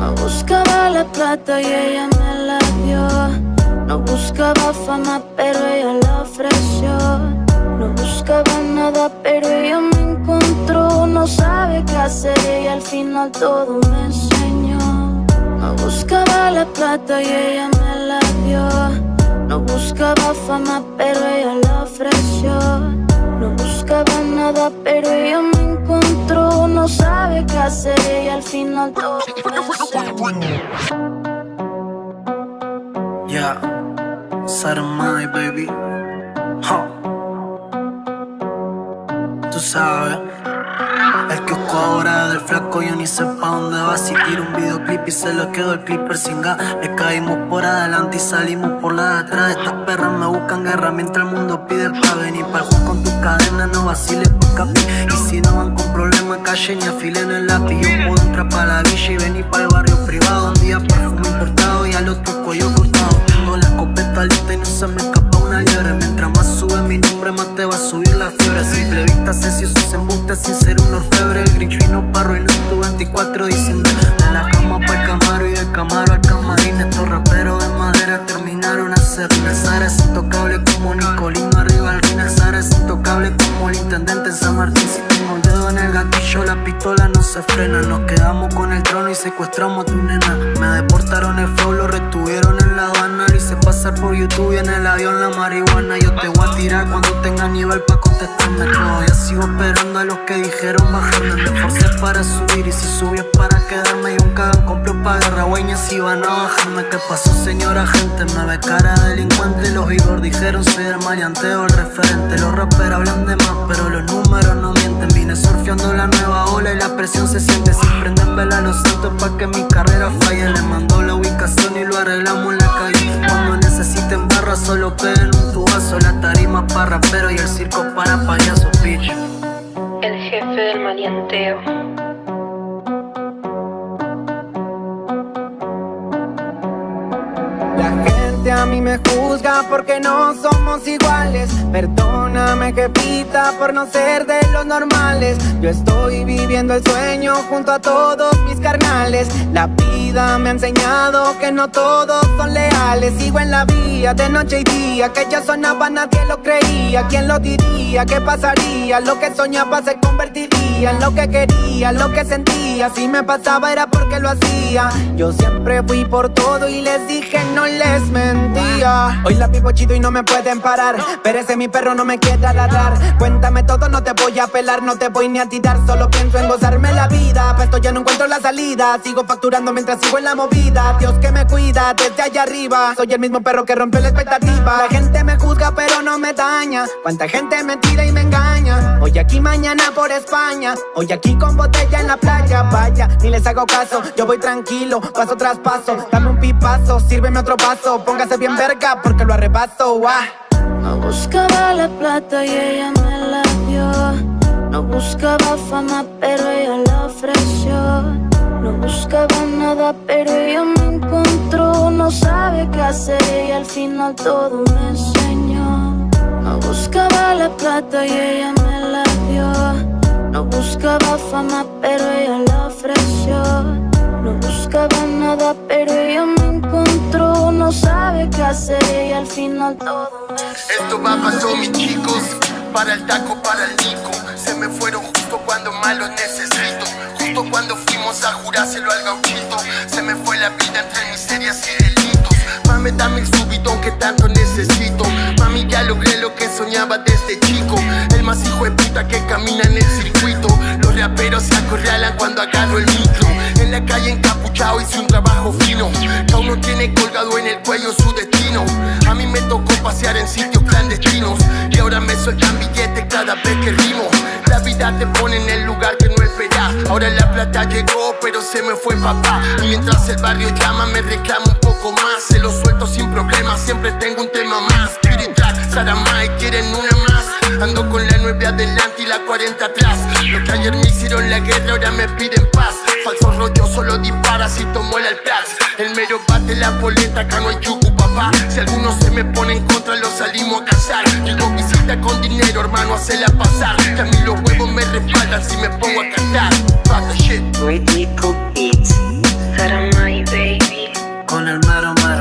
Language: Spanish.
No buscaba la plata y ella me la dio. No buscaba fama, pero ella la ofreció. No buscaba nada, pero ella me encontró. No sabe qué hacer y al final todo me enseñó. No buscaba la plata y ella me la dio. No buscaba fama, pero ella la ofreció. No buscaba nada, pero ella me encontró. No sabe qué hacer y al final todo me enseñó. Yeah, Saramai, baby. Huh. Tú sabes, el que ahora del flaco yo ni sé pa' dónde va. Si tiro un videoclip y se lo quedó el clipper sin gas. Le caímos por adelante y salimos por la de atrás. Estas perras me buscan guerra mientras el mundo pide pa' venir pa'l juego con tus cadenas, no vaciles por capi. Y si no van con problemas, calle ni afilen el lápiz. Yo puedo entrar pa' la villa y venir pa'l barrio privado. Un día perfume importado y al otro cuello cortado. Tengo la escopeta lista y no se me escapa una liebre. Mientras más sube mi nombre, más te va a subir la fiebre. A simple vista sé si esos embustes sin ser un orfebre. El Grinch vino pa' arruinar tu 24 de diciembre. De la cama pa'l Camaro y del Camaro al Camarín. Estos raperos de madera terminaron a ser. El Zara es intocable como Nicolino arriba al ring. El Zara es intocable como el intendente en San Martín. Si tengo el dedo en el gatillo, la pistola no se frena. Nos quedamos con el trono y secuestramos a tu nena. Me deportaron el flow, lo retuvieron en la aduana. Lo hice pasar por YouTube y en el avión la marihuana. Yo te voy a tirar cuando tenga nivel pa' contestarme. Todavía sigo esperando a los que dijeron bajarme. Me esforcé para subir y si subí es para quedarme. Y un cagán compró pa' guerra, güeyes iban a bajarme. ¿Qué pasó, señora gente? Me ve cara delincuente. Los Igor dijeron soy el maleanteo, el referente. Los raperos hablan de más, pero los números no mienten. Vine surfeando la nueva ola y la presión se siente. Si prenden vela a los santos pa' que mi carrera falle. Le mando la ubicación y lo arreglamos en la calle. Cuando necesiten barra solo peguen un tubazo. La tarima pa' rapero y el circo para payasos, bitch. El jefe del maleanteo. La gente a mí me juzga porque no somos iguales. Perdóname, jefita, por no ser de los normales. Yo estoy viviendo el sueño junto a todos mis carnales. La vida me ha enseñado que no todos son leales. Sigo en la vía de noche y día. Que ya sonaba nadie lo creía. ¿Quién lo diría? ¿Qué pasaría? Lo que soñaba se convertiría en lo que quería, lo que sentía. Si me pasaba era porque lo hacía. Yo siempre fui por todo y les dije no les mentía. Hoy la vivo chido y no me pueden parar. Pero ese mi perro no me quiere ladrar. Cuéntame todo, no te voy a pelar. No te voy ni a tirar, solo pienso en gozarme la vida. Pues esto ya no encuentro la salida. Sigo facturando mientras sigo en la movida. Dios que me cuida desde allá arriba. Soy el mismo perro que rompe la expectativa. La gente me juzga pero no me daña. Cuánta gente me tira y me engaña. Hoy aquí, mañana por España. Hoy aquí con botella en la playa. Vaya, ni les hago caso. Yo voy tranquilo, paso tras paso. Dame un pipazo, sírveme otro vaso. Póngase bien verga porque lo arrebato. No buscaba la plata y ella me la dio. No buscaba fama, pero ella la ofreció. No buscaba nada, pero ella me encontró. No sabe qué hacer y al final todo me enseñó. No buscaba la plata y ella me la dio. No buscaba fama, pero ella la ofreció. No buscaba nada, pero ella me encontró. No sabe qué hacer y al final todo me enseñó. Esto va para todos mis chicos, para el taco, para el Nico. Se me fueron justo cuando más los necesito. Justo cuando fuimos a jurárselo al gauchito. Se me fue la vida entre miserias y delitos. Mami, dame el subidón que tanto necesito. Mami, ya logré lo que soñaba desde chico. El más hijo de puta que camina en el circuito. Los raperos se acorralan cuando agarro el micro. En la calle encapuchado hice un trabajo fino. Cada uno tiene colgado en el cuello su destino. A mí me tocó pasear en sitios clandestinos. Y ahora me sueltan billetes cada vez que rimo. La vida te pone en el lugar que no esperás. Ahora la plata llegó pero se me fue papá. Y mientras el barrio llama me reclama un poco más. Se lo suelto sin problemas, siempre tengo un tema más. Spirit Track, Saramai, quieren una más. Ando con la 9 adelante y la 40 atrás. Los que ayer me hicieron la guerra ahora me piden paz. Falso rollo, solo dispara si tomo el alplax. El mero bate la boleta, acá no hay yucu, papá. Si alguno se me pone en contra, lo salimos a cazar. Llego visita con dinero, hermano, hacela pasar. Que a mí los huevos me respaldan si me pongo a cantar. Fuck the shit. Rhythmical Beats. Saramay, baby. Con el mero mero.